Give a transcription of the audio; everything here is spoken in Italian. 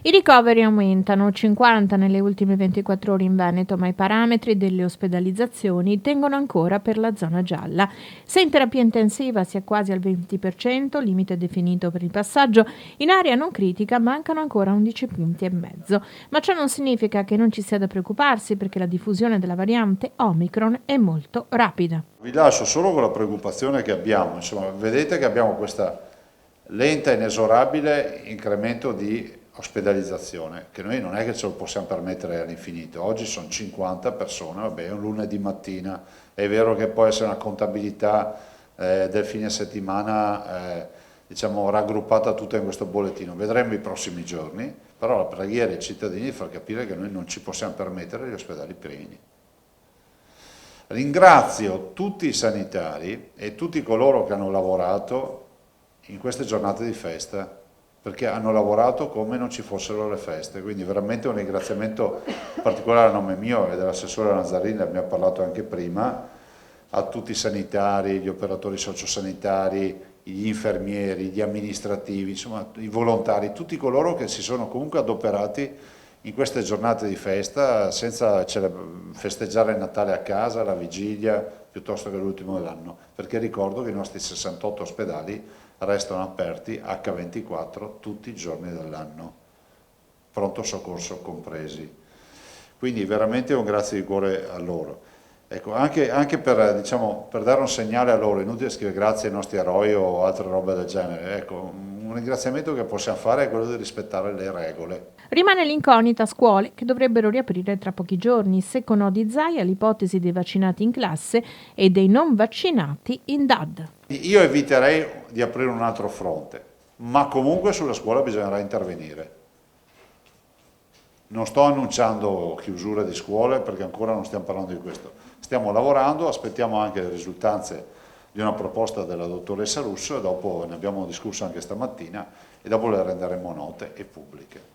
I ricoveri aumentano, 50 nelle ultime 24 ore in Veneto, ma i parametri delle ospedalizzazioni tengono ancora per la zona gialla. Se in terapia intensiva si è quasi al 20%, limite definito per il passaggio, in area non critica mancano ancora 11 punti e mezzo. Ma ciò non significa che non ci sia da preoccuparsi, perché la diffusione della variante Omicron è molto rapida. Vi lascio solo con la preoccupazione che abbiamo, insomma, vedete che abbiamo questa lenta e inesorabile incremento di ospedalizzazione, che noi non è che ce lo possiamo permettere all'infinito. Oggi sono 50 persone, vabbè, è un lunedì mattina, è vero che può essere una contabilità del fine settimana diciamo raggruppata tutta in questo bollettino, vedremo i prossimi giorni, però la preghiera ai cittadini è di far capire che noi non ci possiamo permettere gli ospedali pieni. Ringrazio tutti i sanitari e tutti coloro che hanno lavorato in queste giornate di festa, perché hanno lavorato come non ci fossero le feste, quindi veramente un ringraziamento particolare a nome mio e dell'assessore Nazzarini, ne abbiamo parlato anche prima, a tutti i sanitari, gli operatori sociosanitari, gli infermieri, gli amministrativi, insomma i volontari, tutti coloro che si sono comunque adoperati in queste giornate di festa senza festeggiare il Natale a casa, la vigilia, piuttosto che l'ultimo dell'anno, perché ricordo che i nostri 68 ospedali restano aperti H24 tutti i giorni dell'anno, pronto soccorso compresi. Quindi veramente un grazie di cuore a loro. Ecco, anche per, diciamo, per dare un segnale a loro, inutile scrivere grazie ai nostri eroi o altre robe del genere, ecco, un ringraziamento che possiamo fare è quello di rispettare le regole. Rimane l'incognita a scuole che dovrebbero riaprire tra pochi giorni, se con Odi Zaia l'ipotesi dei vaccinati in classe e dei non vaccinati in DAD. Io eviterei di aprire un altro fronte, ma comunque sulla scuola bisognerà intervenire. Non sto annunciando chiusura di scuole perché ancora non stiamo parlando di questo. Stiamo lavorando, aspettiamo anche le risultanze di una proposta della dottoressa Russo e dopo ne abbiamo discusso anche stamattina e dopo le renderemo note e pubbliche.